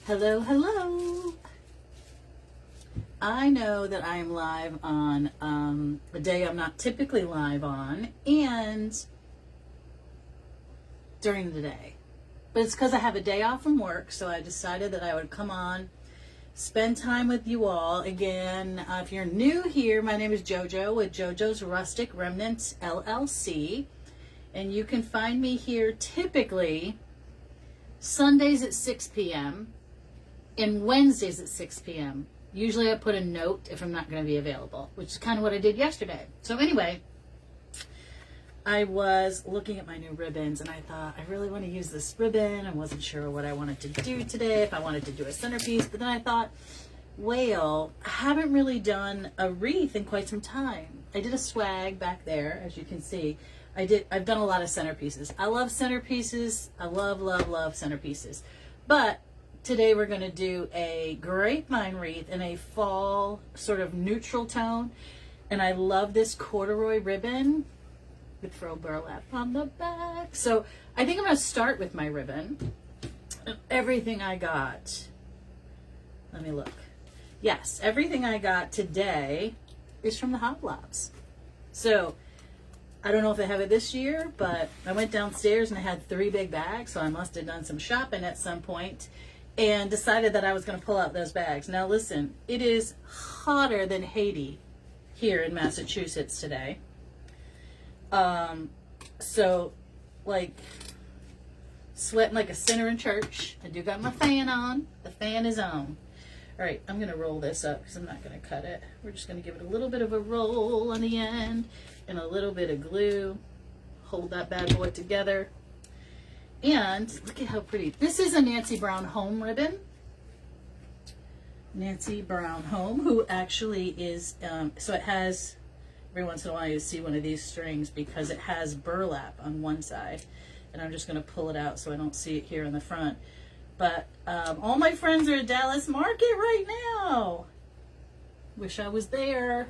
Hello, hello. I know that I am live on a day I'm not typically live on and during the day. But it's because I have a day off from work, so I decided that I would come on, spend time with you all. Again, if you're new here, my name is JoJo with JoJo's Rustic Remnants LLC. And you can find me here typically Sundays at 6 p.m. and Wednesdays at 6 p.m. Usually I put a note if I'm not going to be available, which is kind of what I did yesterday. So anyway, I was looking at my new ribbons and I thought, I really want to use this ribbon. I wasn't sure what I wanted to do today, if I wanted to do a centerpiece. But then I thought, well, I haven't really done a wreath in quite some time. I did a swag back there, as you can see. I've done a lot of centerpieces. I love centerpieces. I love centerpieces. But today we're going to do a grapevine wreath in a fall sort of neutral tone. And I love this corduroy ribbon with faux burlap on the back. So I think I'm going to start with my ribbon. Everything I got. Let me look. Yes, everything I got today is from the Hot Blobs. So I don't know if they have it this year, but I went downstairs and I had 3 big bags, so I must have done some shopping at some point and decided that I was going to pull out those bags. Now listen, it is hotter than Haiti here in Massachusetts today. So like sweating like a sinner in church. I do got my fan on. The fan is on. All right, I'm going to roll this up because I'm not going to cut it. We're just going to give it a little bit of a roll on the end and a little bit of glue. Hold that bad boy together. And look at how pretty. This is a Nancy Brown Home ribbon. Nancy Brown Home, who actually is, so it has, every once in a while you see one of these strings because it has burlap on one side. And I'm just going to pull it out so I don't see it here in the front. But all my friends are at Dallas Market right now. Wish I was there.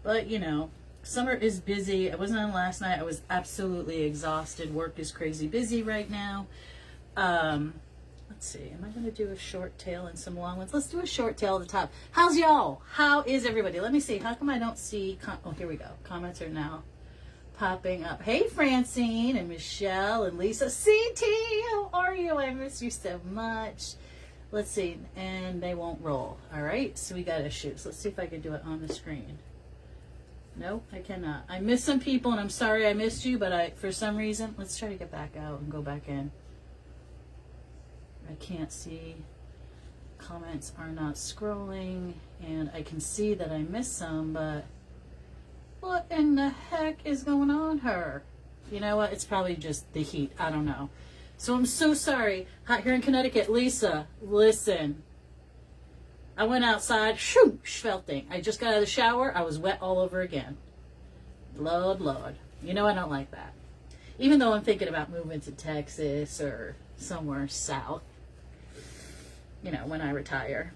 But, you know, summer is busy. I wasn't on last night. I was absolutely exhausted. Work is crazy busy right now. Let's see. Am I going to do a short tail and some long ones? Let's do a short tail at the top. How's y'all? How is everybody? Let me see. How come I don't see... Oh, here we go. Comments are now popping up. Hey, Francine and Michelle and Lisa. CT, how are you? I miss you so much. Let's see. And they won't roll. All right. So we got issues. Let's see if I can do it on the screen. No, I cannot. I miss some people and I'm sorry I missed you, but for some reason, let's try to get back out and go back in. I can't see. Comments are not scrolling and I can see that I missed some, but what in the heck is going on here? You know what? It's probably just the heat. I don't know. So I'm so sorry. Hot here in Connecticut. Lisa, listen. I went outside. Shoo, schvelting. I just got out of the shower. I was wet all over again. Lord, Lord. You know I don't like that. Even though I'm thinking about moving to Texas or somewhere south. You know, when I retire.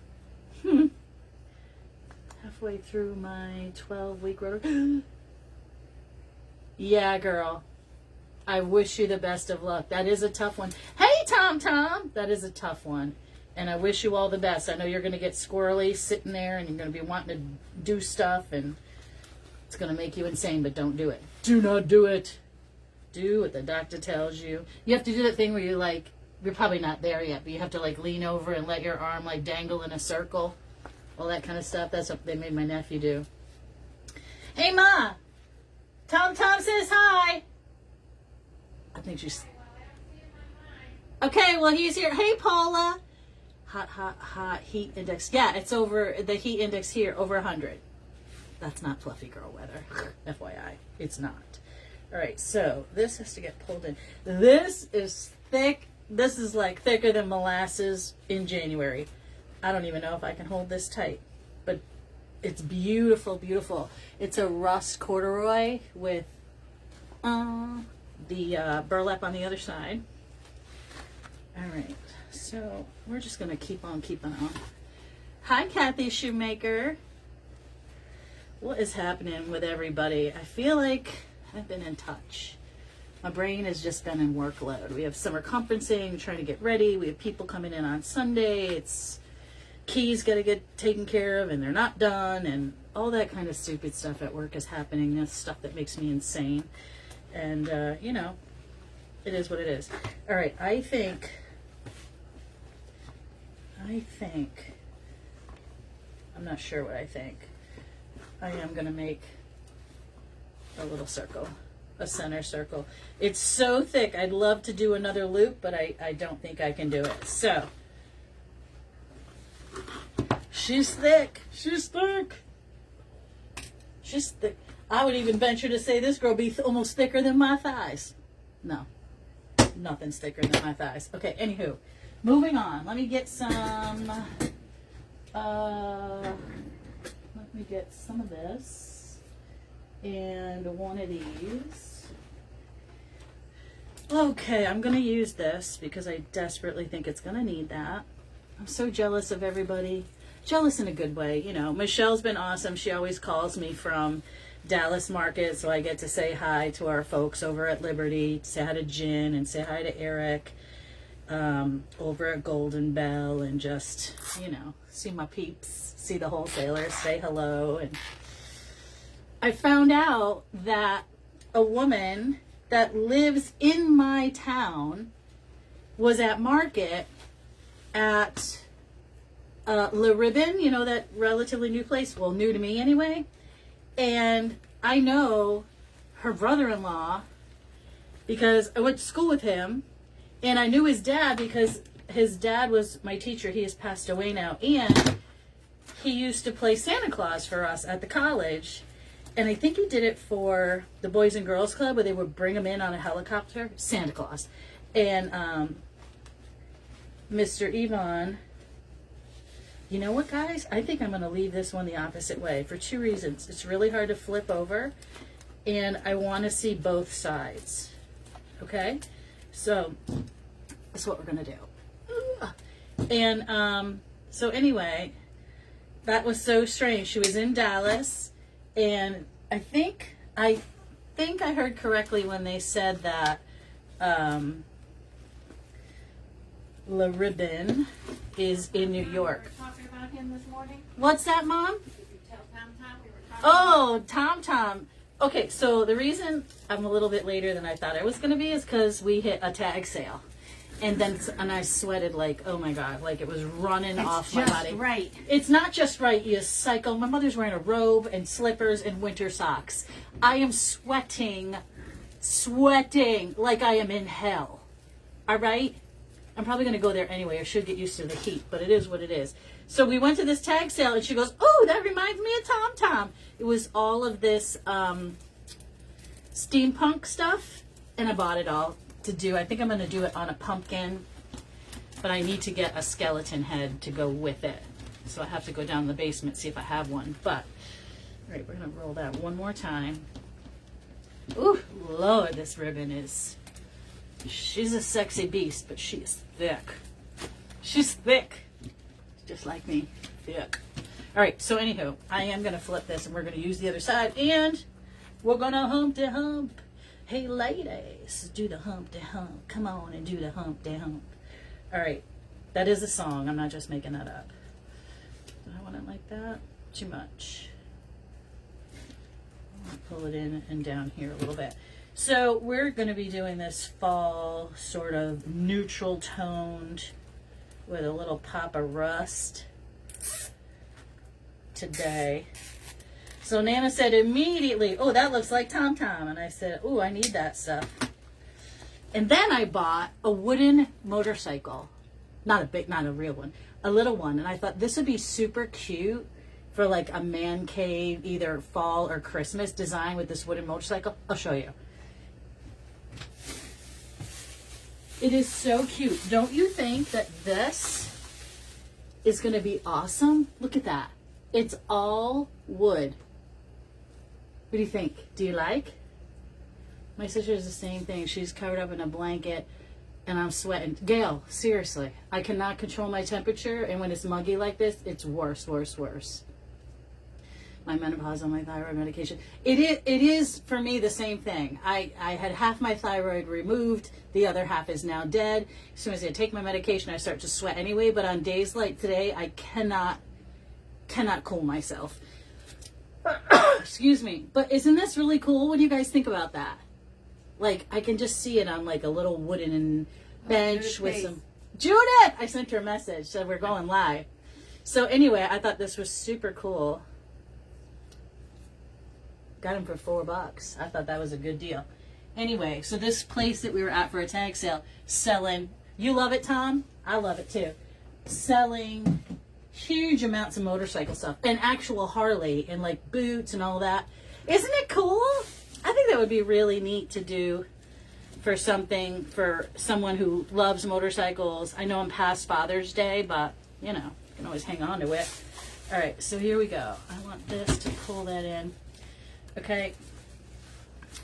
Halfway through my 12-week road. Yeah, girl. I wish you the best of luck. That is a tough one. Hey, Tom Tom. That is a tough one. And I wish you all the best. I know you're going to get squirrely sitting there and you're going to be wanting to do stuff and it's going to make you insane, but don't do it. Do not do it. Do what the doctor tells you. You have to do that thing where you're probably not there yet, but you have to lean over and let your arm dangle in a circle. All that kind of stuff. That's what they made my nephew do. Hey, Ma. Tom Tom says hi. I think she's... Okay, well, he's here. Hey, Paula. Hot heat index. Yeah, it's over, the heat index here, over 100. That's not fluffy girl weather. FYI, it's not. All right, so this has to get pulled in. This is thick. This is thicker than molasses in January. I don't even know if I can hold this tight, but it's beautiful, beautiful. It's a rust corduroy with the burlap on the other side. All right, so we're just going to keep on keeping on. Hi, Kathy Shoemaker. What is happening with everybody? I feel like I've been in touch. My brain has just been in workload. We have summer conferencing, trying to get ready. We have people coming in on Sunday. It's keys got to get taken care of and they're not done, and all that kind of stupid stuff at work is happening. That's stuff that makes me insane. And, you know, it is what it is. All right, I think, I'm not sure what I think. I am going to make a little circle, a center circle. It's so thick. I'd love to do another loop, but I don't think I can do it. So, she's thick. She's thick. She's thick. I would even venture to say this girl be almost thicker than my thighs. No, nothing's thicker than my thighs. Okay, anywho, moving on. Let me get some, of this and one of these. Okay, I'm going to use this because I desperately think it's going to need that. I'm so jealous of everybody. Jealous in a good way, you know. Michelle's been awesome. She always calls me from Dallas Market, so I get to say hi to our folks over at Liberty, say hi to Jen and say hi to Eric over at Golden Bell, and just, you know, see my peeps, see the wholesalers, say hello. And I found out that a woman that lives in my town was at market at Le Ribbon, you know, that relatively new place, well, new to me anyway. And I know her brother-in-law because I went to school with him, and I knew his dad because his dad was my teacher. He has passed away now, and he used to play Santa Claus for us at the college. And I think he did it for the Boys and Girls Club, where they would bring him in on a helicopter. Santa Claus. And Mr. Yvonne, you know what, guys? I think I'm going to leave this one the opposite way for two reasons. It's really hard to flip over, and I want to see both sides. Okay? So, that's what we're going to do. And so anyway, that was so strange. She was in Dallas, and I think I heard correctly when they said that Le Ribbon is in New York. We were talking about him this morning. What's that, Mom? Did you tell Tom we were talking Oh, Tom. Okay, so the reason I'm a little bit later than I thought I was going to be is because we hit a tag sale. And I sweated like, oh my God, like it was running off my body. It's right. It's not just right, you psycho. My mother's wearing a robe and slippers and winter socks. I am sweating like I am in hell. All right? I'm probably going to go there anyway. I should get used to the heat, but it is what it is. So we went to this tag sale, and she goes, oh, that reminds me of Tom. It was all of this steampunk stuff, and I bought it all to do. I think I'm going to do it on a pumpkin, but I need to get a skeleton head to go with it. So I have to go down in the basement, see if I have one. But, all right, we're going to roll that one more time. Ooh, Lord, this ribbon is... She's a sexy beast, but she is thick. She's thick. Just like me. Thick. All right, so anywho, I am going to flip this, and we're going to use the other side, and we're going to Humpty Hump. Hey, ladies, do the Humpty Hump. Come on and do the Humpty Hump. All right, that is a song. I'm not just making that up. Do I want it like that? Too much. I'll pull it in and down here a little bit. So we're going to be doing this fall sort of neutral toned with a little pop of rust today. So Nana said immediately, oh, that looks like Tom. And I said, oh, I need that stuff. And then I bought a wooden motorcycle. Not a real one, a little one. And I thought this would be super cute for like a man cave, either fall or Christmas design with this wooden motorcycle. I'll show you. It is so cute. Don't you think that this is going to be awesome? Look at that. It's all wood. What do you think? Do you like? My sister is the same thing. She's covered up in a blanket and I'm sweating. Gail, seriously, I cannot control my temperature, and when it's muggy like this, it's worse. my menopause on my thyroid medication. It is for me the same thing. I had half my thyroid removed, the other half is now dead. As soon as I take my medication, I start to sweat anyway, but on days like today, I cannot cool myself. Excuse me. But isn't this really cool? What do you guys think about that? Like, I can just see it on like a little wooden bench with some... Judith! I sent her a message, so we're going live. So anyway, I thought this was super cool. Got them for $4. I thought that was a good deal. Anyway, so this place that we were at for a tag sale, selling, you love it, Tom? I love it too. Selling huge amounts of motorcycle stuff and actual Harley and like boots and all that. Isn't it cool? I think that would be really neat to do for something for someone who loves motorcycles. I know I'm past Father's Day, but you know, you can always hang on to it. All right, so here we go. I want this to pull that in. Okay,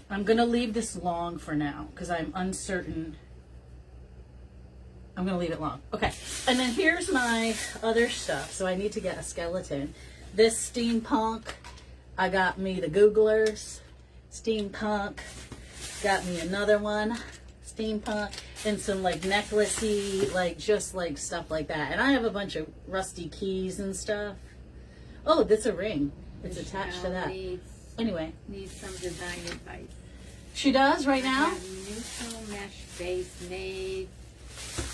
I'm going to leave this long for now because I'm uncertain. I'm going to leave it long. Okay, and then here's my other stuff. So I need to get a skeleton. This steampunk, I got me the Googlers. Steampunk, got me another one. Steampunk, and some like necklacey, like just like stuff like that. And I have a bunch of rusty keys and stuff. Oh, that's a ring. It's attached to that. Anyway. Needs some design advice. She does right now? I have neutral mesh base made.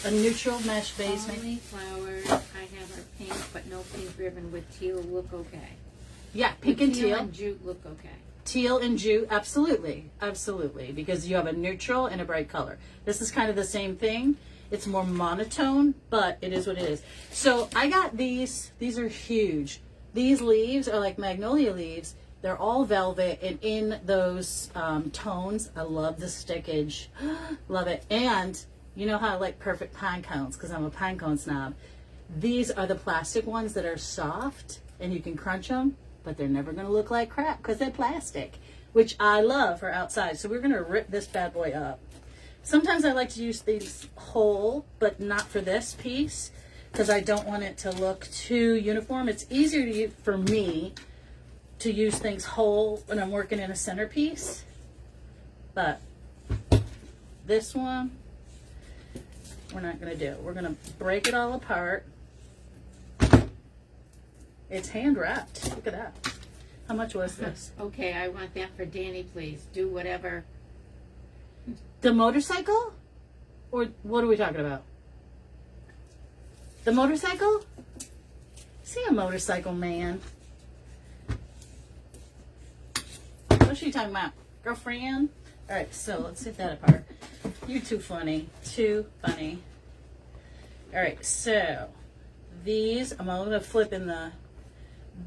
A neutral mesh base made? Only flowers. I have a pink, but no pink ribbon with teal look okay. Yeah, pink and Teal teal. and jute look okay. Teal and jute, absolutely. Absolutely. Because you have a neutral and a bright color. This is kind of the same thing. It's more monotone, but it is what it is. So I got these. These are huge. These leaves are like magnolia leaves. They're all velvet and in those tones. I love the stickage. Love it. And you know how I like perfect pine cones because I'm a pine cone snob. These are the plastic ones that are soft and you can crunch them, but they're never going to look like crap because they're plastic, which I love for outside. So we're going to rip this bad boy up. Sometimes I like to use these whole, but not for this piece because I don't want it to look too uniform. It's easier to use, for me to use things whole when I'm working in a centerpiece. But this one, we're not going to do. We're going to break it all apart. It's hand wrapped. Look at that. How much was this? Okay, I want that for Danny, please. Do whatever. The motorcycle? Or what are we talking about? The motorcycle? See a motorcycle man. What's she talking about? Girlfriend? Alright, so let's take that apart. You're too funny. Too funny. Alright, so these, I'm going to flip in the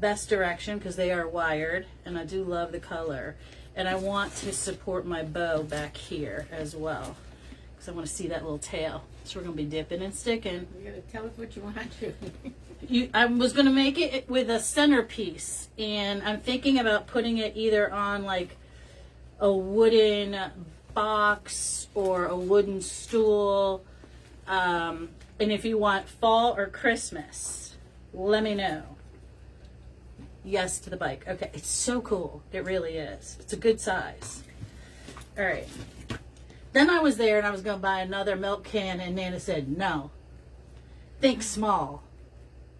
best direction because they are wired and I do love the color. And I want to support my bow back here as well because I want to see that little tail. So we're going to be dipping and sticking. You gotta tell us what you want to. I was going to make it with a centerpiece, and I'm thinking about putting it either on like a wooden box or a wooden stool. And if you want fall or Christmas, let me know. Yes to the bike. Okay, it's so cool. It really is. It's a good size. All right. Then I was there and I was going to buy another milk can, and Nana said, no, think small.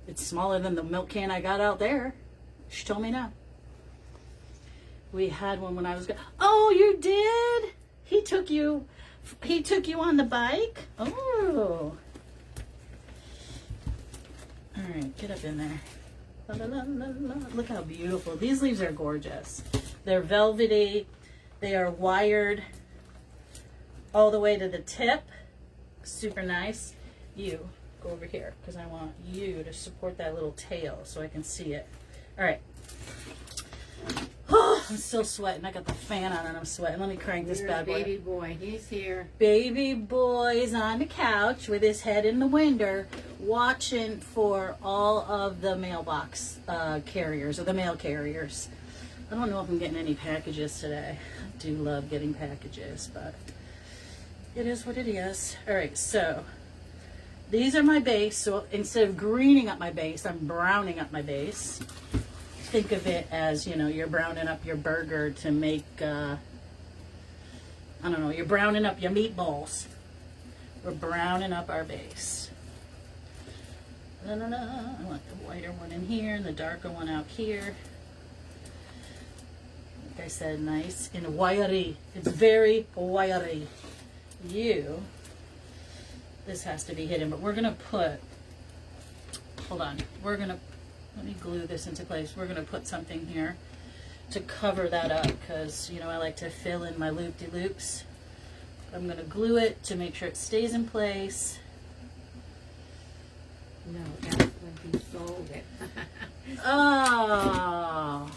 It's smaller than the milk can I got out there. She told me no. We had one when I was oh, you did? He took you on the bike? Oh. All right, get up in there. La, la, la, la, la. Look how beautiful. These leaves are gorgeous. They're velvety. They are wired all the way to the tip. Super nice. You go over here because I want you to support that little tail so I can see it. All right. Oh, I'm still sweating. I got the fan on and I'm sweating. Let me crank this bad boy. Baby boy, he's here. Baby boy's on the couch with his head in the window watching for all of the mailbox carriers or the mail carriers. I don't know if I'm getting any packages today. I do love getting packages, but it is what it is. All right, so these are my base. So instead of greening up my base, I'm browning up my base. think of it as, you know, you're browning up your burger to make, I don't know, you're browning up your meatballs. We're browning up our base. I want the whiter one in here and the darker one out here. Like I said, nice and wiry. It's very wiry. This has to be hidden, but we're gonna put, hold on, let me glue this into place. We're gonna put something here to cover that up because, you know, I like to fill in my loop-de-loops. I'm gonna glue it to make sure it stays in place. No, that's when he sold it. Oh.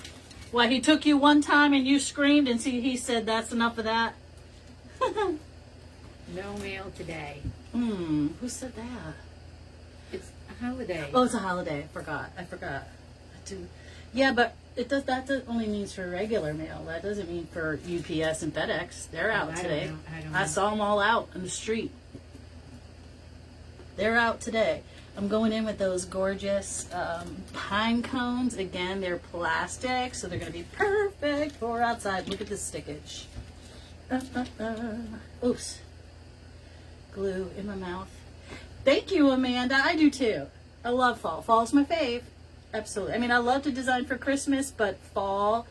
Well, he took you one time and you screamed and he said that's enough of that? No mail today. Who said that? It's a holiday. Oh, it's a holiday. I forgot. Yeah, but that only means for regular mail. That doesn't mean for UPS and FedEx. They're out today. I don't know. I saw them all out in the street. They're out today. I'm going in with those gorgeous pine cones. Again, they're plastic, so they're going to be perfect for outside. Look at this stickage. Oops. Glue in my mouth. Thank you, Amanda. I do too. I love fall. Fall's my fave. Absolutely. I mean, I love to design for Christmas, but fall,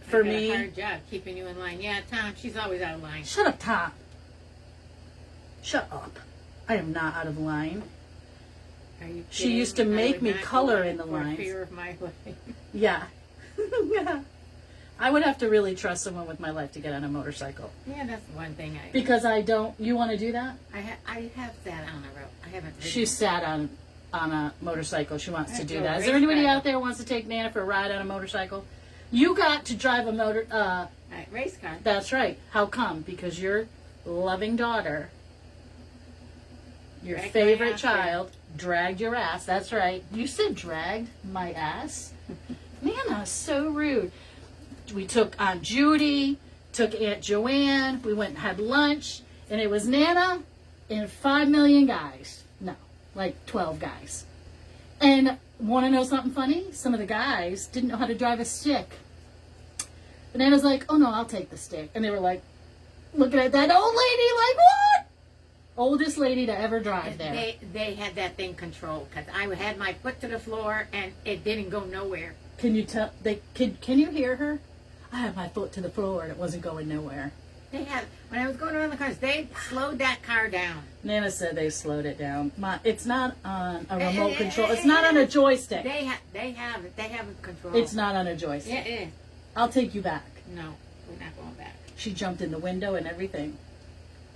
for me... a hard job keeping you in line. Yeah, Tom, she's always out of line. Shut up, Tom. Shut up. I am not out of line. Are you She kidding? used to I make would me not color go in the for lines. fear of my life. Yeah. Yeah. I would have to really trust someone with my life to get on a motorcycle. Yeah, that's one thing I... Because I don't... You want to do that? I have sat on a road. I haven't... She sat on a motorcycle. She wants to do go that. Is race there anybody car. out there who wants to take Nana for a ride on a motorcycle? You got to drive a race car. That's right. How come? Because your loving daughter, your Dragged my favorite ass child, dragged your ass. That's right. You said dragged my ass? Nana, so rude. We took Aunt Judy, took Aunt Joanne, we went and had lunch, and it was Nana and 5 million guys. No, like 12 guys. And want to know something funny? Some of the guys didn't know how to drive a stick. And Nana's like, oh no, I'll take the stick. And they were like, looking at that old lady like, what? Oldest lady to ever drive there. They had that thing controlled because I had my foot to the floor and it didn't go nowhere. Can you tell? Can you hear her? I had my foot to the floor and it wasn't going nowhere. When I was going around the cars, they slowed that car down. Nana said they slowed it down. It's not on a remote control. It's not on a joystick. They have it controlled. It's not on a joystick. Yeah, it is. I'll take you back. No, we're not going back. She jumped in the window and everything.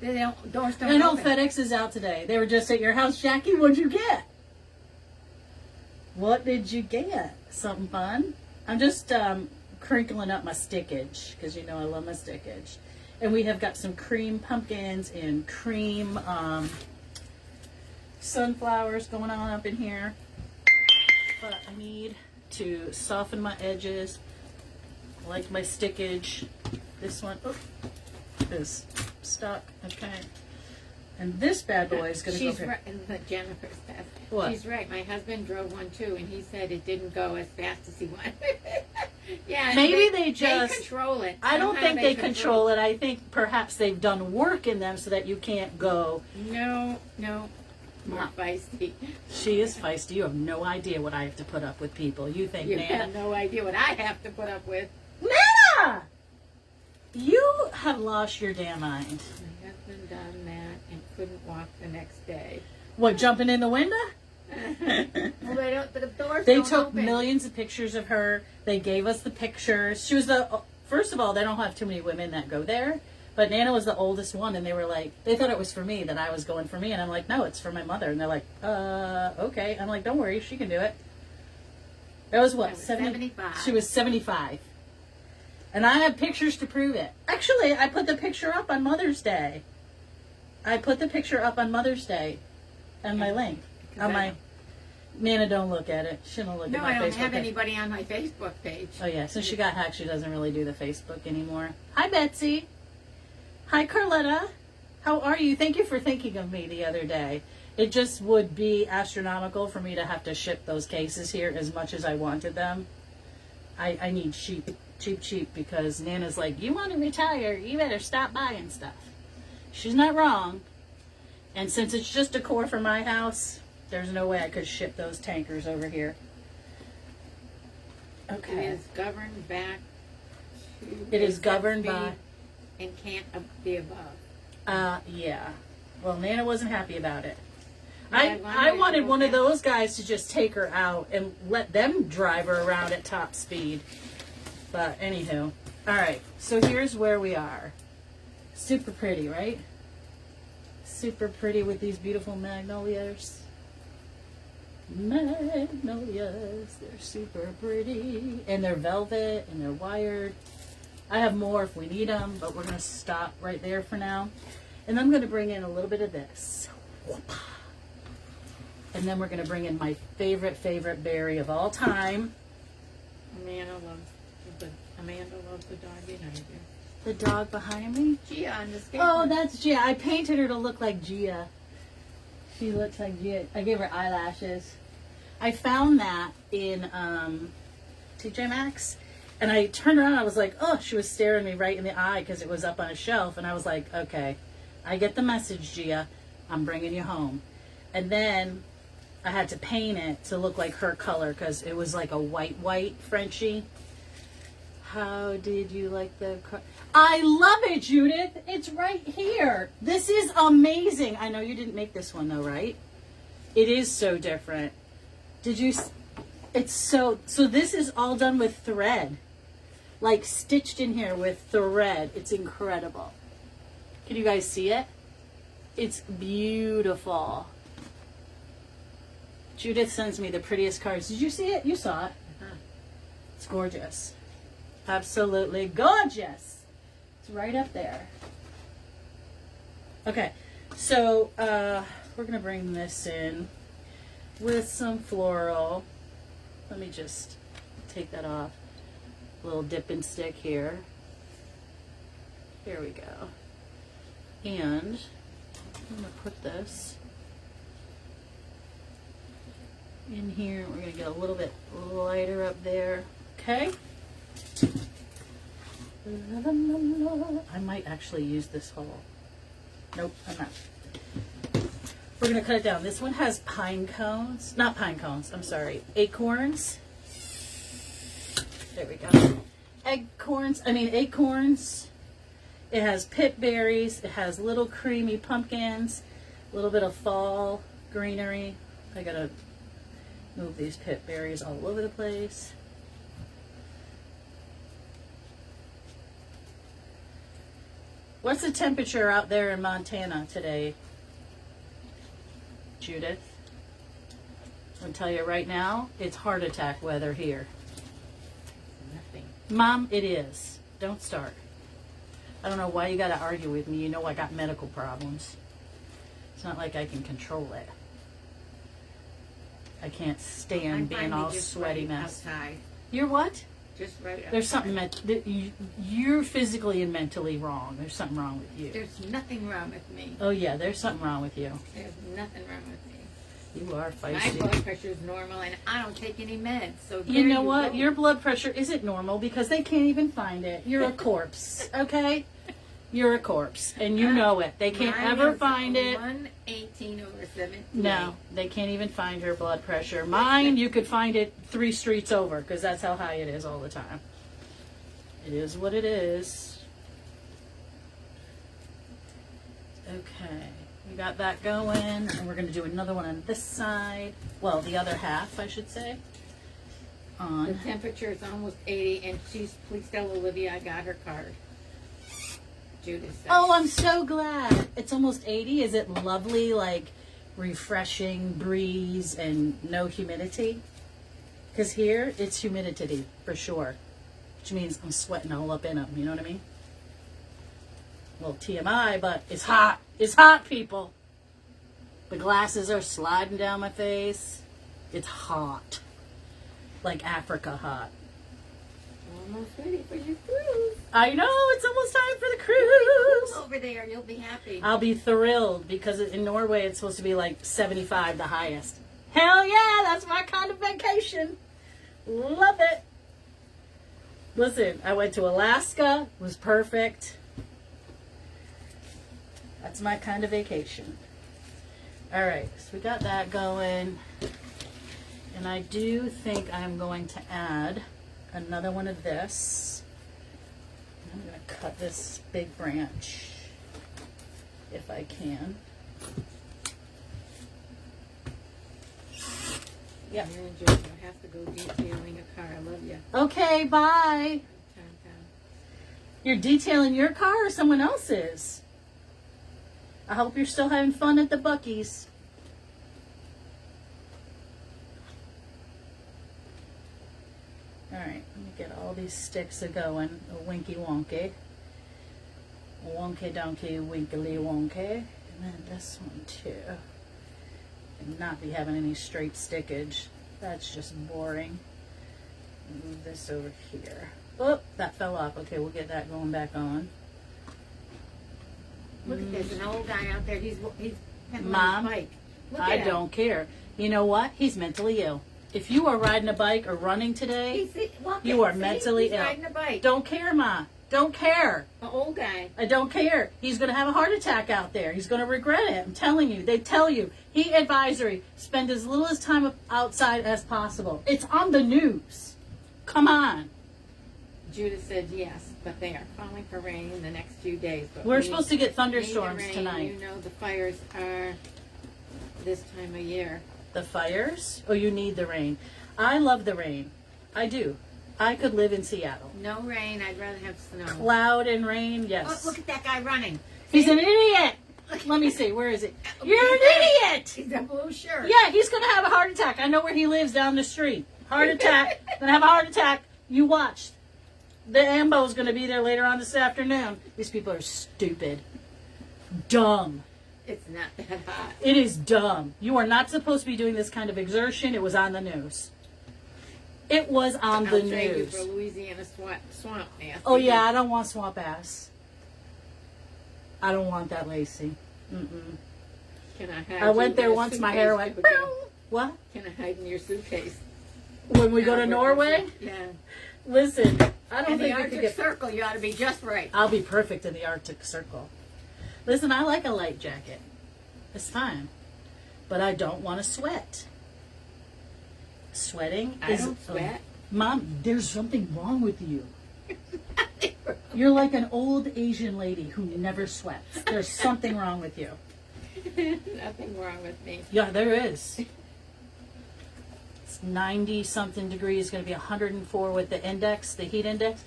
Doors don't I know open. FedEx is out today. They were just at your house. Jackie, what'd you get? What did you get? Something fun? I'm just crinkling up my stickage because you know I love my stickage. And we have got some cream pumpkins and cream sunflowers going on up in here. But I need to soften my edges. I like my stickage. This one is stuck. Okay. And this bad boy is going to go here. Right, Jennifer said. What? She's right. My husband drove one too, and he said it didn't go as fast as he wanted. Yeah. Maybe they just... They control it. I don't Somehow think they control it. I think perhaps they've done work in them so that you can't go. No. More feisty. She is feisty. You have no idea what I have to put up with people. You think, You Nana. have no idea what I have to put up with. Nana! You have lost your damn mind. My husband done that and couldn't walk the next day. What, jumping in the window? Well, the doors They don't took open. millions of pictures of her. They gave us the pictures. She was first of all, they don't have too many women that go there. But Nana was the oldest one, and they were like, they thought it was for me, that I was going for me. And I'm like, no, it's for my mother. And they're like, okay. I'm like, don't worry, she can do it. That was what? I was 75. She was 75. And I have pictures to prove it. Actually, I put the picture up on Mother's Day. On my link. On my... Nana, don't look at it. She don't look No, at my I don't Facebook have page. anybody on my Facebook page. Oh, yeah. Since she got hacked, she doesn't really do the Facebook anymore. Hi, Betsy. Hi, Carletta. How are you? Thank you for thinking of me the other day. It just would be astronomical for me to have to ship those cases here as much as I wanted them. I need cheap, because Nana's like, you want to retire, you better stop buying stuff. She's not wrong. And since it's just decor for my house, there's no way I could ship those tankers over here. Okay. It is governed back to. It is governed speed by. And can't be above. Yeah. Well, Nana wasn't happy about it. Yeah, I wanted one of down. those guys to just take her out and let them drive her around at top speed. But anywho. Alright, so here's where we are. Super pretty, right? Super pretty with these beautiful magnolias. Magnolias. They're super pretty. And they're velvet and they're wired. I have more if we need them, but we're going to stop right there for now. And I'm going to bring in a little bit of this. And then we're going to bring in my favorite berry of all time. Amanda loves the dog behind you. The dog behind me? Gia on the skateboard. Oh, that's Gia. I painted her to look like Gia. She looks like Gia. I gave her eyelashes. I found that in TJ Maxx. And I turned around and I was like, oh, she was staring me right in the eye because it was up on a shelf. And I was like, okay, I get the message, Gia. I'm bringing you home. And then I had to paint it to look like her color because it was like a white Frenchie. How did you like the I love it, Judith. It's right here. This is amazing. I know you didn't make this one though, right? It is so different. Did you? It's so this is all done with thread. Like stitched in here with thread. It's incredible. Can you guys see it? It's beautiful. Judith sends me the prettiest cards. Did you see it? You saw it. Uh-huh. It's gorgeous. Absolutely gorgeous. It's right up there. Okay, so we're going to bring this in with some floral. Let me just take that off. Little dipping stick here. Here we go. And I'm going to put this in here. We're going to get a little bit lighter up there. Okay. I might actually use this whole. Nope, I'm not. We're going to cut it down. This one has pine cones. Not pine cones, I'm sorry. Acorns. There we go. Acorns. It has pip berries. It has little creamy pumpkins. A little bit of fall greenery. I got to move these pip berries all over the place. What's the temperature out there in Montana today, Judith? I'm going to tell you right now, it's heart attack weather here. Nothing. Mom, it is. Don't start. I don't know why you got to argue with me. You know I got medical problems. It's not like I can control it. I can't stand being all sweaty mess. Outside. You're what? Just right outside. There's something you're physically and mentally wrong. There's something wrong with you. There's nothing wrong with me. Oh yeah, there's something wrong with you. There's nothing wrong with me. You are My feisty. blood pressure is normal, and I don't take any meds. So You know what? go. Your blood pressure isn't normal because they can't even find it. You're a corpse, okay? You're a corpse, and you know it. They can't Mine ever is find it. 118/70. No, they can't even find your blood pressure. Mine, you could find it 3 streets over because that's how high it is all the time. It is what it is. Okay, we got that going, and we're going to do another one on this side. Well, the other half, I should say. The On. temperature is almost 80, and please tell Olivia I got her card. Judith said. Oh, I'm so glad. It's almost 80. Is it lovely, like refreshing breeze and no humidity? Because here, it's humidity for sure. Which means I'm sweating all up in them. You know what I mean? Well, TMI, but it's hot. It's hot, people. The glasses are sliding down my face. It's hot. Like Africa hot. Almost ready for your cruise. I know. It's almost time for the cruise. Over there, you'll be happy. I'll be thrilled because in Norway it's supposed to be like 75, the highest. Hell yeah, that's my kind of vacation. Love it. Listen, I went to Alaska. It was perfect. That's my kind of vacation. All right, so we got that going. And I do think I'm going to add another one of this. I'm going to cut this big branch if I can. Yeah. I have to go detailing a car. I love you. Okay, bye. You're detailing your car or someone else's? I hope you're still having fun at the Buc-ee's. All right, let me get all these sticks a going. A winky wonky. Wonky donkey winkly wonky. And then this one too. And not be having any straight stickage. That's just boring. Move this over here. Oh, that fell off. Okay, we'll get that going back on. Look at this, an old guy out there. He's pedaling Mom, his bike. Look I at him. don't care. You know what? He's mentally ill. If you are riding a bike or running today, you are mentally He's ill. riding a bike. Don't care, Ma. Don't care. An old guy. I don't care. He's going to have a heart attack out there. He's going to regret it. I'm telling you. They tell you. Heat advisory. Spend as little as time outside as possible. It's on the news. Come on. Judith said yes, but they are calling for rain in the next few days. But We're we supposed to get need thunderstorms the rain. tonight. You know the fires are this time of year. The fires? Oh, you need the rain. I love the rain. I do. I could live in Seattle. No rain. I'd rather have snow. Cloud and rain, yes. Oh, look at that guy running. He's an idiot. Let me see. Where is it? You're an idiot. He's got blue shirt. Yeah, he's going to have a heart attack. I know where he lives down the street. Heart attack. Going to have a heart attack. You watch. The AMBO is going to be there later on this afternoon. These people are stupid. Dumb. It's not that hot. It is dumb. You are not supposed to be doing this kind of exertion. It was on the news. It was on the I'll trade you news. for Louisiana swamp ass. Oh, yeah, I don't want swamp ass. I don't want that, Lacey. Mm-mm. Can I hide I went you there in a once, my suitcase hair if went, we go? what? Can I hide in your suitcase? When we go to Norway? Yeah. Listen, I don't In the think we could Arctic get... Circle, you ought to be just right. I'll be perfect in the Arctic Circle. Listen, I like a light jacket. It's fine. But I don't want to sweat. Sweating I is... don't sweat. Mom, there's something wrong with you. You're like an old Asian lady who never sweats. There's something wrong with you. Nothing wrong with me. Yeah, there is. It's 90-something degrees. It's going to be 104 with the index, the heat index.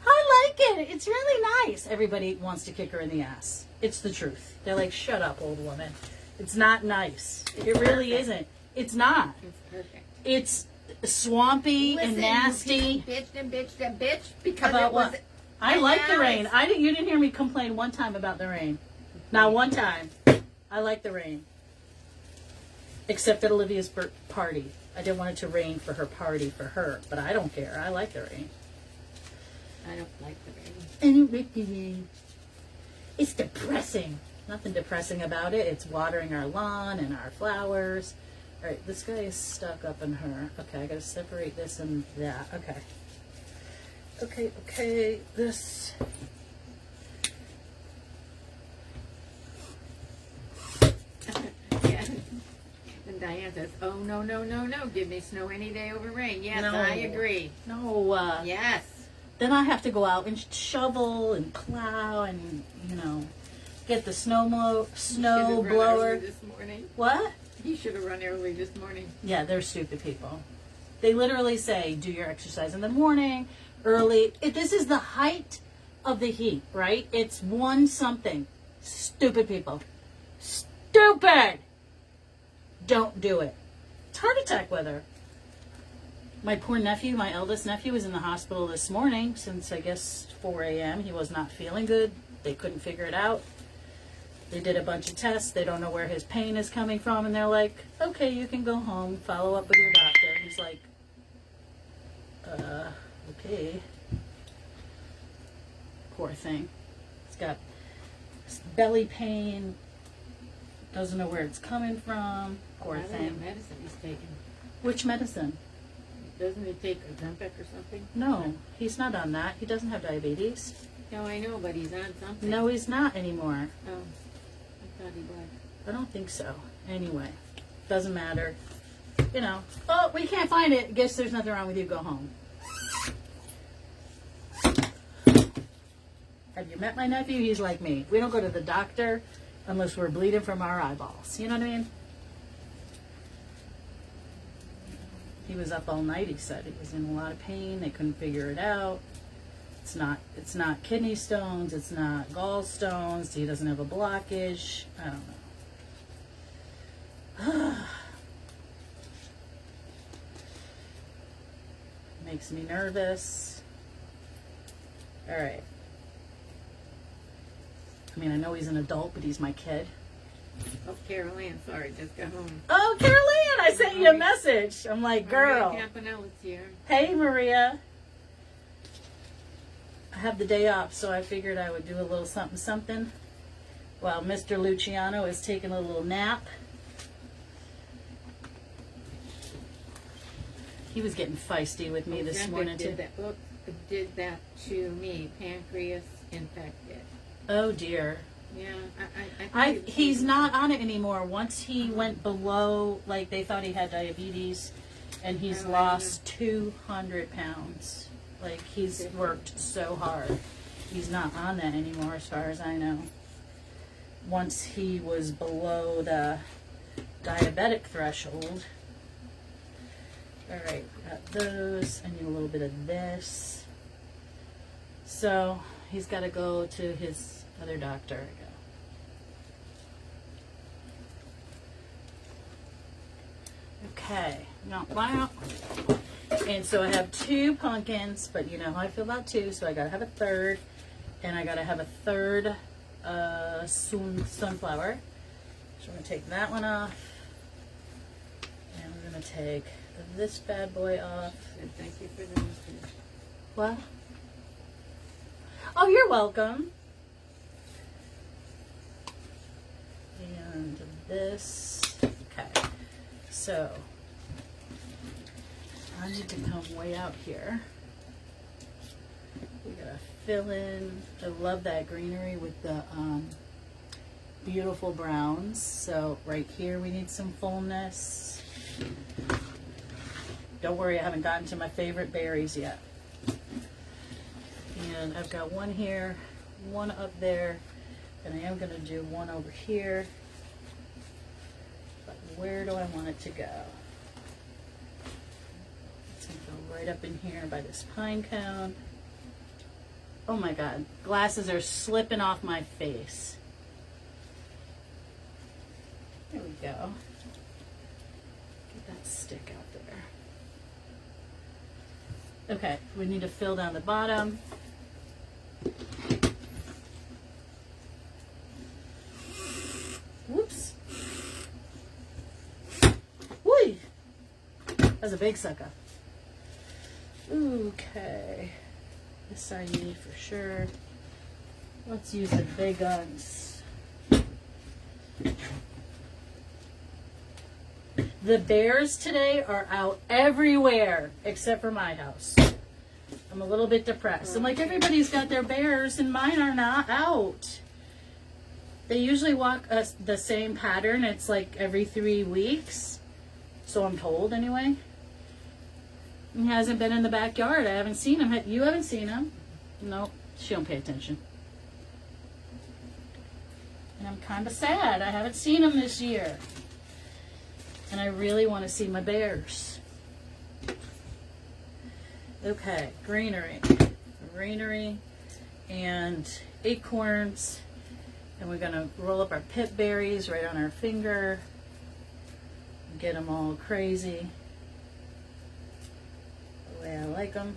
I like it. It's really nice. Everybody wants to kick her in the ass. It's the truth. They're like, shut up, old woman. It's not nice. It really isn't. It's not. It's perfect. It's swampy and nasty. You bitched and bitched and bitched because About it was. what? I like the rain. Alex. You didn't hear me complain one time about the rain. Not one time. I like the rain. Except at Olivia's party. I didn't want it to rain for her party for her, but I don't care. I like the rain. I don't like the rain. I don't like the rain. It's depressing. Nothing depressing about it. It's watering our lawn and our flowers. All right, this guy is stuck up in her. Okay, I gotta separate this and that. Okay, this. Yeah. And Diane says, "Oh no, give me snow any day over rain." Yes, No. I agree. No, Yes. then I have to go out and shovel and plow and, get the snow Should've run blower. early this morning. What? He should have run early this morning. Yeah, they're stupid people. They literally say, do your exercise in the morning, early. This is the height of the heat, right? It's one something. Stupid people. Stupid! Don't do it. It's heart attack weather. My poor nephew, my eldest nephew, was in the hospital this morning since, I guess, 4 a.m. He was not feeling good. They couldn't figure it out. They did a bunch of tests. They don't know where his pain is coming from. And they're like, okay, you can go home. Follow up with your doctor. He's like, okay. Poor thing. He's got belly pain. Doesn't know where it's coming from. Poor Probably thing. the medicine he's taking. Which medicine? Doesn't it take Ozempic or something? No, he's not on that. He doesn't have diabetes. No, I know, but he's on something. No, he's not anymore. Oh, I thought he was. I don't think so. Anyway, doesn't matter. You know, oh, we can't find it. Guess there's nothing wrong with you. Go home. Have you met my nephew? He's like me. We don't go to the doctor unless we're bleeding from our eyeballs. You know what I mean? He was up all night, he said. He was in a lot of pain. They couldn't figure it out. It's not kidney stones. It's not gallstones. He doesn't have a blockage. I don't know. Makes me nervous. All right. I mean, I know he's an adult, but he's my kid. Oh, Carol Ann, sorry, just got home. Oh, Carol Ann, I sent you a message. I'm like, girl. Maria Campanella's here. Hey, Maria. I have the day off, so I figured I would do a little something while Mr. Luciano is taking a little nap. He was getting feisty with me this morning, too. Did that to me, pancreas infected. Oh, dear. Yeah, he's not on it anymore. Once he went below, like they thought he had diabetes, and he's lost 200 pounds. Like he's worked so hard. He's not on that anymore as far as I know. Once he was below the diabetic threshold. All right, got those. I need a little bit of this. So he's got to go to his other doctor. Okay, now wow. And so I have 2 pumpkins, but you know how I feel about 2, so I gotta have a third, and I gotta have a third sunflower. So we're gonna take that one off, and we're gonna take this bad boy off. And thank you for the message. What? Oh, you're welcome. And this. Okay. So, I need to come way out here. We gotta fill in. I love that greenery with the beautiful browns. So right here we need some fullness. Don't worry, I haven't gotten to my favorite berries yet. And I've got one here, one up there, and I am gonna do one over here. Where do I want it to go? It's going to go right up in here by this pine cone. Oh my God, glasses are slipping off my face. There we go. Get that stick out there. Okay, we need to fill down the bottom. Whoops. That's a big sucker. Okay. This I need for sure. Let's use the big guns. The bears today are out everywhere except for my house. I'm a little bit depressed. I'm like, everybody's got their bears and mine are not out. They usually walk the same pattern. It's like every 3 weeks. So I'm told anyway. He hasn't been in the backyard. I haven't seen him. You haven't seen him? Nope. She don't pay attention. And I'm kind of sad. I haven't seen him this year. And I really want to see my bears. Okay, greenery. Greenery and acorns. And we're going to roll up our pip berries right on our finger. Get them all crazy. The way I like them.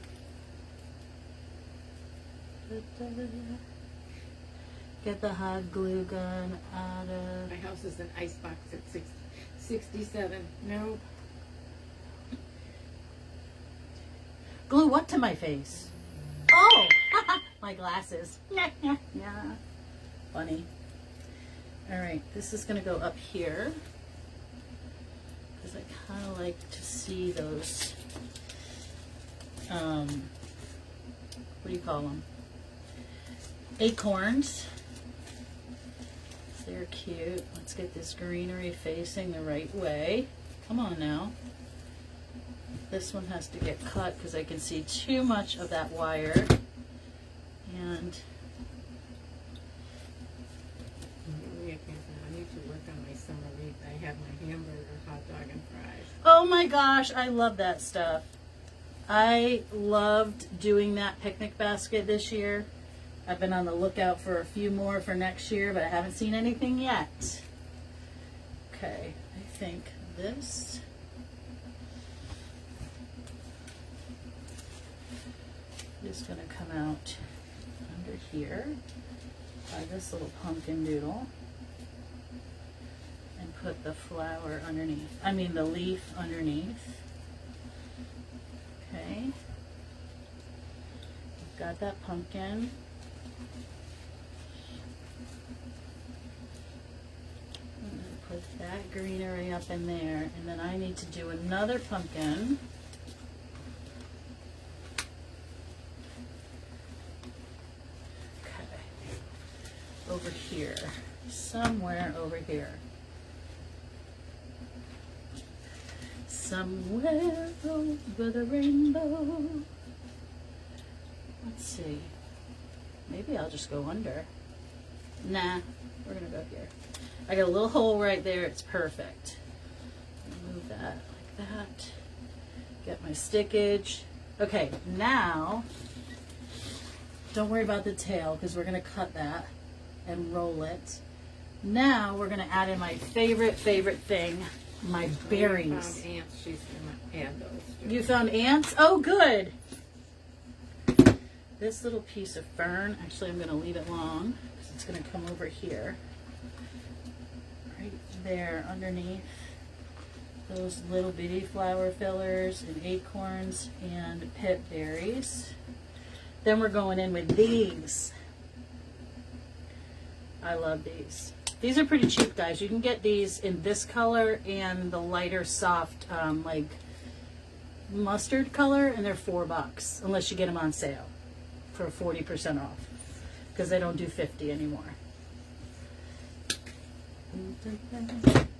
Get the hot glue gun out of... My house is an icebox at 67. No. Glue what to my face? Oh! My glasses. Yeah. Funny. Alright, this is going to go up here. Because I kind of like to see those what do you call them? Acorns. They're cute. Let's get this greenery facing the right way. Come on now. This one has to get cut because I can see too much of that wire. And I need to work on my summer wreath. I have my hamburger, hot dog, and fries. oh my gosh, I love that stuff. I loved doing that picnic basket this year. I've been on the lookout for a few more for next year, but I haven't seen anything yet. Okay, I think this is going to come out under here by this little pumpkin doodle and put the flower underneath. I mean the leaf underneath. Okay. We've got that pumpkin. I'm going to put that greenery up in there, and then I need to do another pumpkin. Over here, somewhere over here. Somewhere over the rainbow. Let's see. Maybe I'll just go under. Nah, we're gonna go here. I got a little hole right there, it's perfect. Move that like that. Get my stickage. Okay, now, don't worry about the tail because we're gonna cut that and roll it. Now we're gonna add in my favorite thing, my berries. I found ants. She's gonna add those too. You found ants? Oh, good. This little piece of fern, actually I'm gonna leave it long because it's gonna come over here. Right there underneath those little bitty flower fillers and acorns and pip berries. Then we're going in with these. I love these. These are pretty cheap, guys. You can get these in this color and the lighter soft like mustard color, and they're $4 unless you get them on sale for 40% off because they don't do 50 anymore.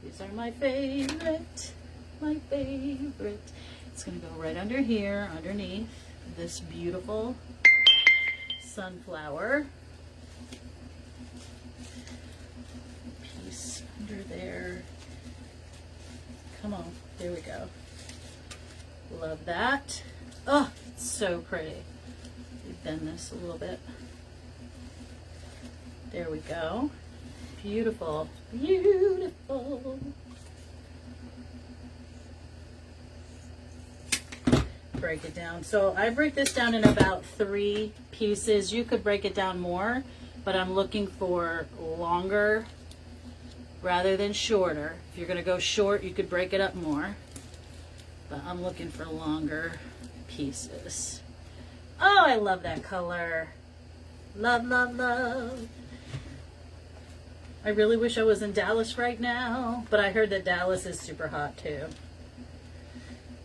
These are my favorite. My favorite. It's gonna go right under here, underneath this beautiful sunflower. Piece under there. Come on, there we go. Love that. Oh, it's so pretty. We bend this a little bit. There we go. Beautiful, beautiful. Break it down. So I break this down in about 3 pieces. You could break it down more, but I'm looking for longer rather than shorter. If you're going to go short, you could break it up more, but I'm looking for longer pieces. Oh, I love that color. Love, love, love. I really wish I was in Dallas right now, but I heard that Dallas is super hot too.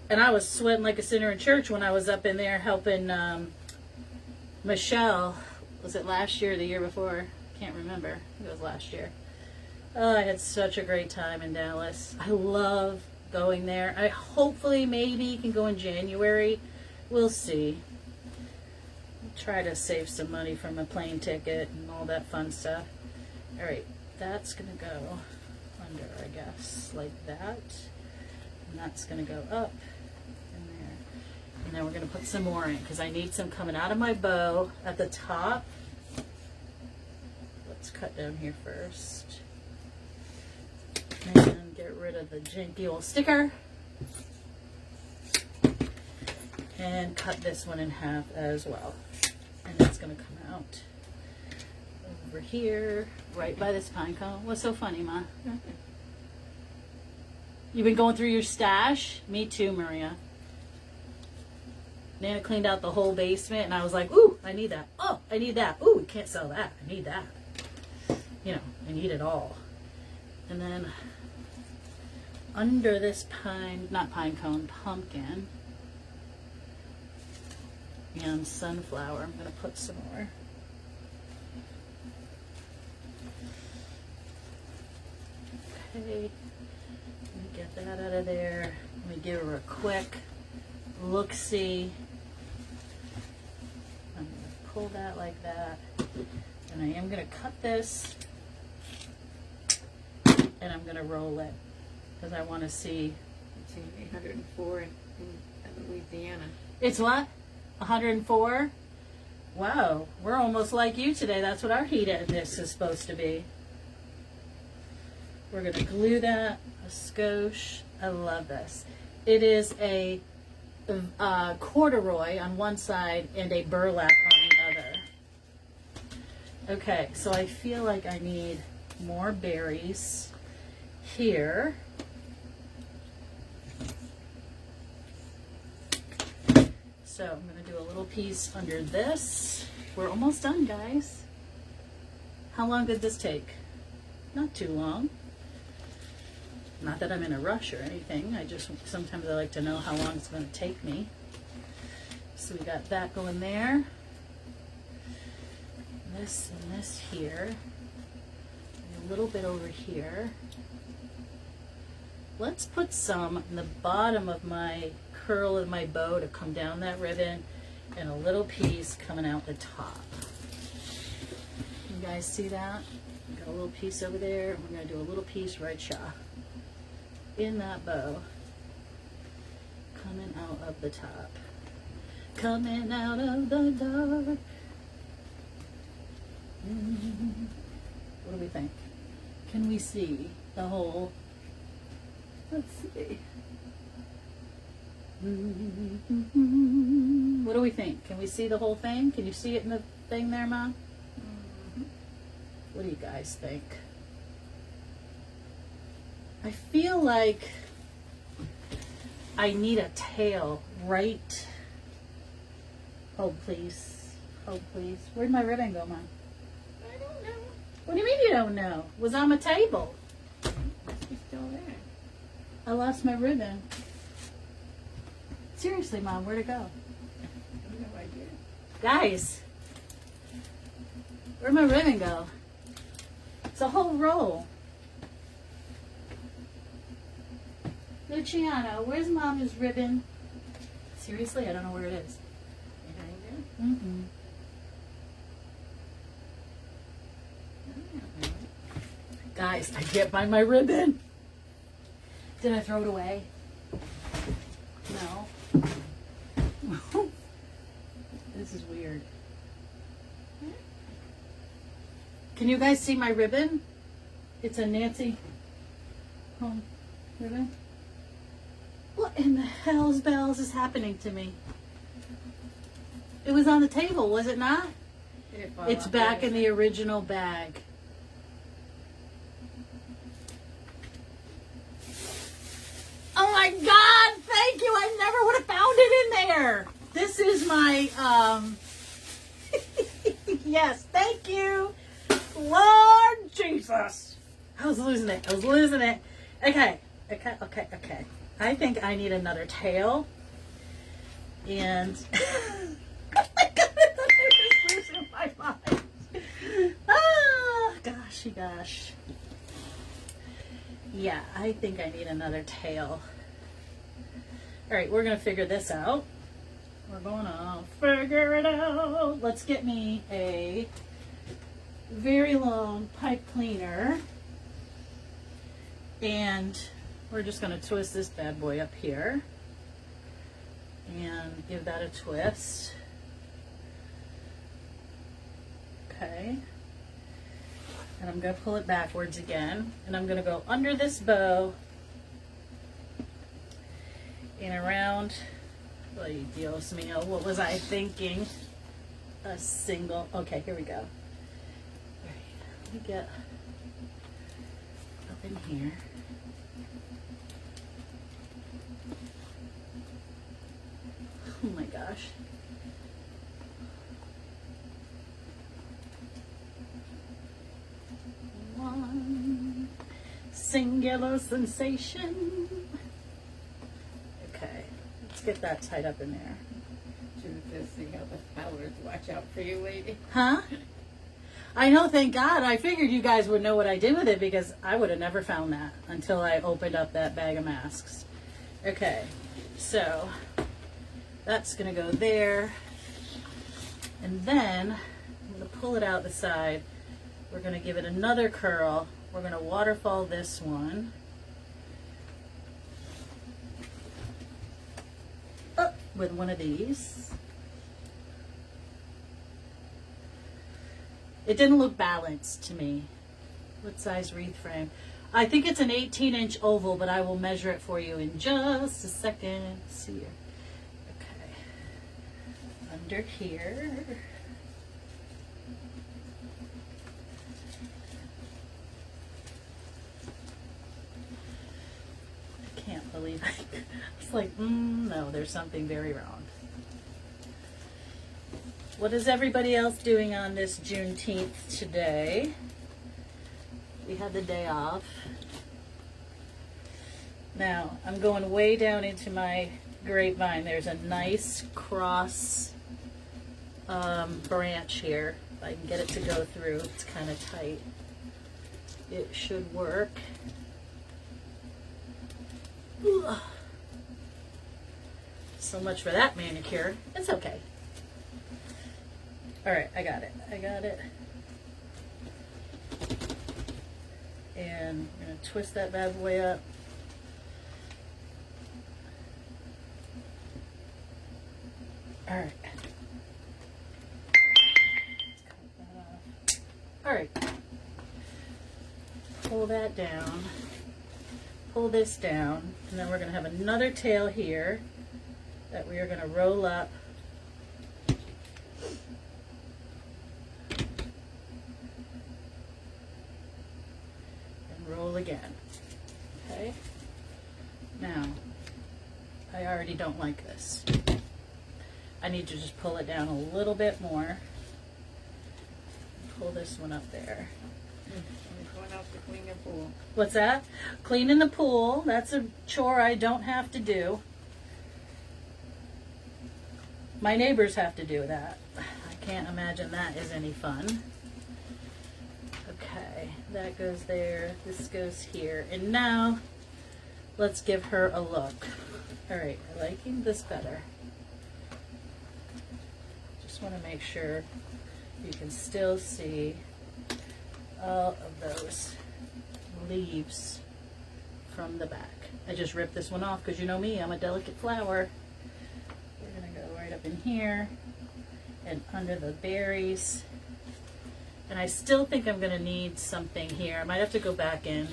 And I was sweating like a sinner in church when I was up in there helping Michelle. Was it last year or the year before? Can't remember. I think it was last year. Oh, I had such a great time in Dallas. I love going there. I hopefully maybe can go in January. We'll see. I'll try to save some money from a plane ticket and all that fun stuff. All right, that's gonna go under, I guess, like that. And that's gonna go up in there. And then we're gonna put some more in because I need some coming out of my bow at the top. Let's cut down here first. And get rid of the janky old sticker. And cut this one in half as well. And that's gonna come out over here, right by this pine cone. What's so funny, Ma? You've been going through your stash? Me too, Maria. Nana cleaned out the whole basement, and I was like, ooh, I need that. Oh, I need that. Ooh, we can't sell that. I need that. You know, I need it all. And then under this pine, not pine cone, pumpkin, and sunflower. I'm going to put some more. Okay, let me get that out of there. Let me give her a quick look-see. I'm going to pull that like that. And I am going to cut this. And I'm going to roll it. Because I want to see. It's 804 in Louisiana. It's what? 104? Wow, we're almost like you today. That's what our heat index is supposed to be. We're going to glue that a skosh. I love this. It is a corduroy on one side and a burlap on the other. Okay, so I feel like I need more berries here. So I'm going to do a little piece under this. We're almost done, guys. How long did this take? Not too long. Not that I'm in a rush or anything. Sometimes I like to know how long it's going to take me. So we got that going there. This and this here. And a little bit over here. Let's put some in the bottom of my curl of my bow to come down that ribbon, and a little piece coming out the top. You guys see that? Got a little piece over there. We're going to do a little piece right in that bow, coming out of the top, coming out of the dark. What do we think? Can we see the whole? Let's see. What do we think? Can we see the whole thing? Can you see it in the thing there, Mom? What do you guys think? I feel like I need a tail right. Hold please. Hold please. Where'd my ribbon go, Mom? I don't know. What do you mean you don't know? It was on my table. Must be still there. I lost my ribbon. Seriously, Mom, where'd it go? I have no idea. Guys, where'd my ribbon go? It's a whole roll. Luciano, where's Mama's ribbon? Seriously, I don't know where it is. Behind there? Mm-hmm. Guys, I can't find my ribbon. Did I throw it away? No. This is weird. Can you guys see my ribbon? It's a Nancy home ribbon. What in the hell's bells is happening to me? It was on the table, was it not? It's back in the original bag. Oh my God, thank you. I never would have found it in there. This is my, yes, thank you. Lord Jesus. I was losing it. Okay. I think I need another tail. And, oh my God, I thought I was losing my mind. Ah, gosh. Yeah, I think I need another tail. All right, we're going to figure this out. We're going to figure it out. Let's get me a very long pipe cleaner. And we're just going to twist this bad boy up here. And give that a twist. Okay. And I'm going to pull it backwards again. And I'm going to go under this bow and around. Ay, Dios mío, what was I thinking? A single. Okay, here we go. All right, let me get up in here. Oh my gosh. One singular sensation. Okay, let's get that tied up in there. truth is, you know, the fellers watch out for you, lady. Huh? I know, thank God. I figured you guys would know what I did with it because I would have never found that until I opened up that bag of masks. Okay, so that's gonna go there. And then I'm gonna pull it out the side. We're gonna give it another curl. We're gonna waterfall this one. With one of these. It didn't look balanced to me. What size wreath frame? I think it's an 18-inch oval, but I will measure it for you in just a second. See here. Okay. Under here. I can't believe it. It's like, no, there's something very wrong. What is everybody else doing on this Juneteenth today? We had the day off. Now, I'm going way down into my grapevine. There's a nice cross branch here. If I can get it to go through, it's kind of tight. It should work. Ugh. So much for that manicure. It's okay. All right, I got it. And I'm going to twist that bad boy up. All right. Let's cut that off. All right. Pull that down. Pull this down. And then we're going to have another tail here that we are going to roll up. Roll again. Okay. Now, I already don't like this. I need to just pull it down a little bit more. Pull this one up there. I'm going out to clean the pool. What's that? Cleaning the pool. That's a chore I don't have to do. My neighbors have to do that. I can't imagine that is any fun. Okay, that goes there, this goes here, and now let's give her a look. All right, I'm liking this better. Just want to make sure you can still see all of those leaves from the back. I just ripped this one off because you know me, I'm a delicate flower. We're going to go right up in here and under the berries. And I still think I'm going to need something here. I might have to go back in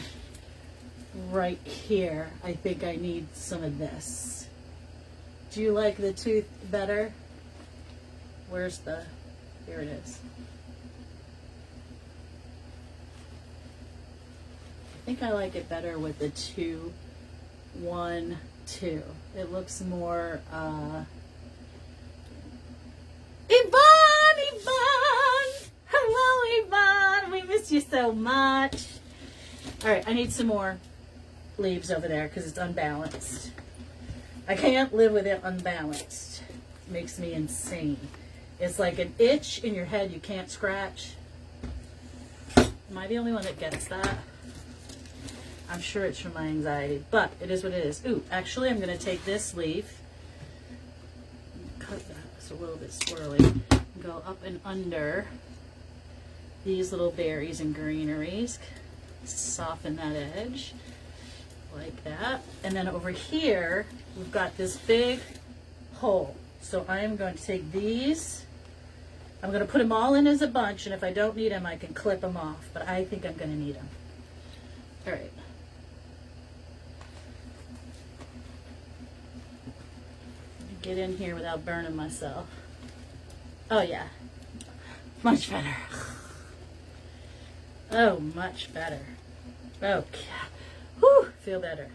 right here. I think I need some of this. Do you like the tooth better? Where's the, here it is. I think I like it better with the 2, 1, 2. It looks more, Yvonne! Hello, Yvonne. We miss you so much. All right, I need some more leaves over there because it's unbalanced. I can't live with it unbalanced. It makes me insane. It's like an itch in your head you can't scratch. Am I the only one that gets that? I'm sure it's from my anxiety, but it is what it is. Ooh, actually, I'm going to take this leaf, cut that, it's a little bit swirly, go up and under these little berries and greeneries, soften that edge like that. And then over here, we've got this big hole. So I am going to take these, I'm going to put them all in as a bunch, and if I don't need them, I can clip them off, but I think I'm going to need them. All right. Get in here without burning myself. Oh yeah, much better. Oh, much better. Okay. Whew, feel better.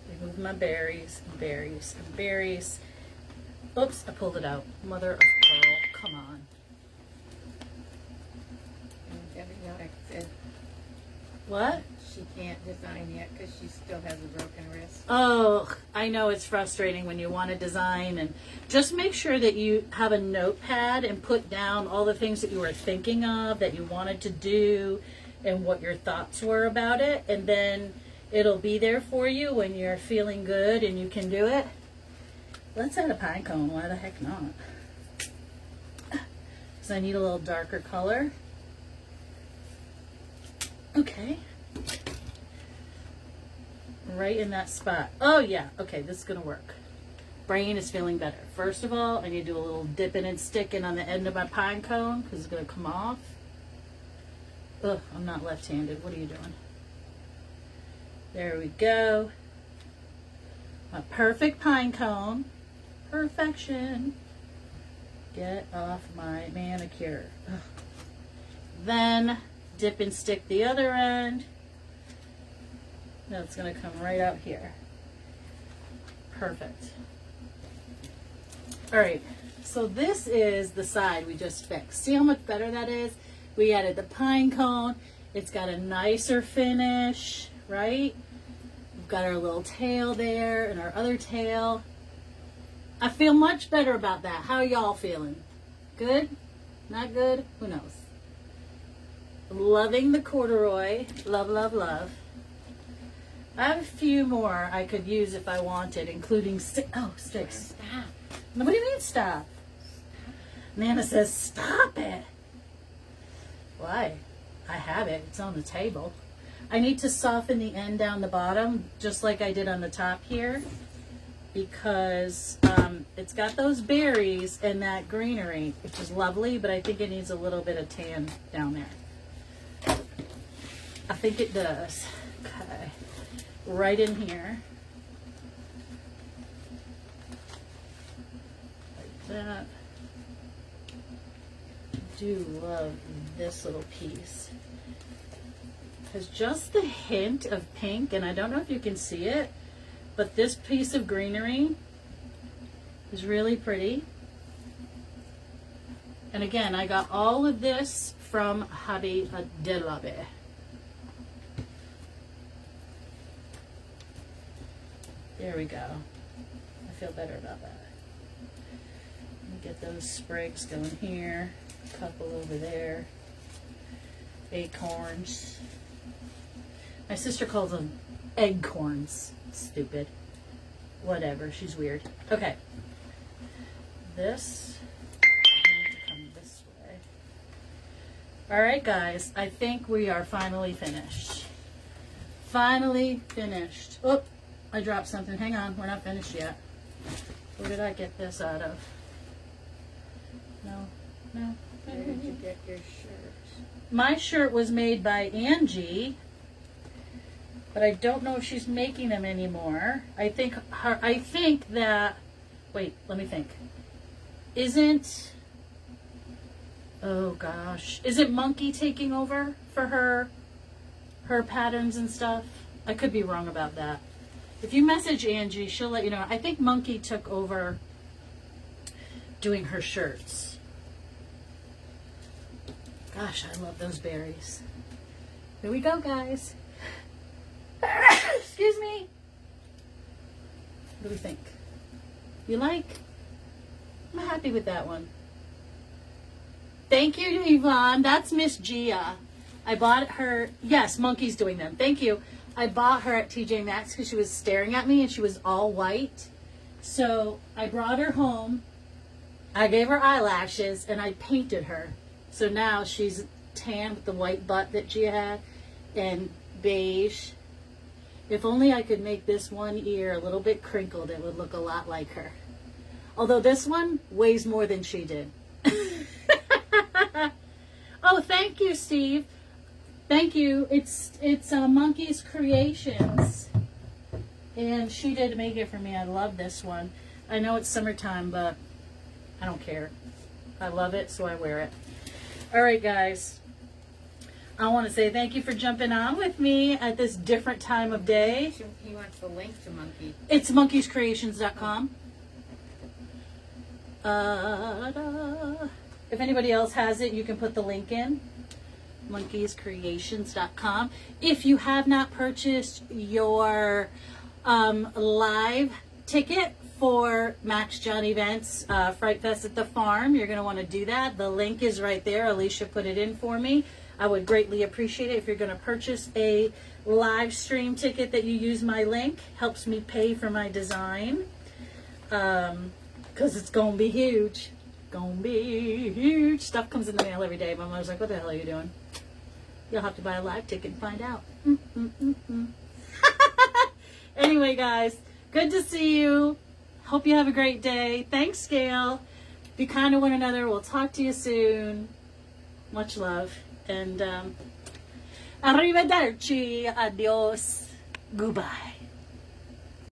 Remove my berries, berries, and berries. Oops, I pulled it out. Mother of pearl, come on. And Debbie Knox said What? she can't design yet because she still has a broken wrist. Oh, I know it's frustrating when you want to design, and just make sure that you have a notepad and put down all the things that you were thinking of, that you wanted to do, and what your thoughts were about it, and then it'll be there for you when you're feeling good and you can do it. Let's add a pine cone. Why the heck not? Because I need a little darker color. Okay. Right in that spot. Oh yeah, okay, this is gonna work. Brain is feeling better. First of all, I need to do a little dipping and sticking on the end of my pine cone because it's gonna come off. Ugh, I'm not left-handed. What are you doing? There we go. A perfect pine cone. Perfection. Get off my manicure. Ugh. Then dip and stick the other end. That's going to come right out here. Perfect. All right, so this is the side we just fixed. See how much better that is? We added the pine cone. It's got a nicer finish, right? We've got our little tail there and our other tail. I feel much better about that. How are y'all feeling? Good? Not good? Who knows? I'm loving the corduroy. Love, love, love. I have a few more I could use if I wanted, including sticks. Stop. What do you mean stop? Nana says stop it. Why? I have it. It's on the table. I need to soften the end down the bottom, just like I did on the top here, because it's got those berries and that greenery, which is lovely, but I think it needs a little bit of tan down there. I think it does. Okay. Right in here. Like that. I do love this little piece. Because just the hint of pink, and I don't know if you can see it, but this piece of greenery is really pretty. And again, I got all of this from Hobby Lobby. There we go. I feel better about that. Let me get those sprigs going here. A couple over there. Acorns. My sister calls them eggcorns. Stupid. Whatever. She's weird. Okay. This. I need to come this way. Alright, guys. I think we are finally finished. Finally finished. Oh! I dropped something. Hang on, we're not finished yet. Where did I get this out of? No. Where did you get your shirt? My shirt was made by Angie, but I don't know if she's making them anymore. I think that, wait, let me think. Oh gosh. Is it Monkey taking over for her patterns and stuff? I could be wrong about that. If you message Angie, she'll let you know. I think Monkey took over doing her shirts. Gosh, I love those berries. Here we go, guys. Excuse me. What do we think? You like? I'm happy with that one. Thank you, Yvonne. That's Miss Gia. I bought her. Yes, Monkey's doing them. Thank you. I bought her at TJ Maxx because she was staring at me and she was all white. So I brought her home. I gave her eyelashes and I painted her. So now she's tan with the white butt that Gia had and beige. If only I could make this one ear a little bit crinkled, it would look a lot like her. Although this one weighs more than she did. Oh, thank you, Steve. Thank you. It's Monkey's Creations. And she did make it for me. I love this one. I know it's summertime, but I don't care. I love it, so I wear it. All right, guys. I want to say thank you for jumping on with me at this different time of day. He wants the link to Monkey. It's monkeyscreations.com. If anybody else has it, you can put the link in. monkeyscreations.com. If you have not purchased your live ticket for Max John Events Fright Fest at the Farm. You're going to want to do that. The link is right there. Alicia put it in for me. I would greatly appreciate it if you're going to purchase a live stream ticket that you use my link. Helps me pay for my design. Because it's going to be huge. Going to be huge. Stuff comes in the mail every day. My mother's like, what the hell are you doing? You'll have to buy a live ticket and find out. Anyway, guys, good to see you. Hope you have a great day. Thanks, Gail. Be kind to one another. We'll talk to you soon. Much love. And arrivederci. Adios. Goodbye.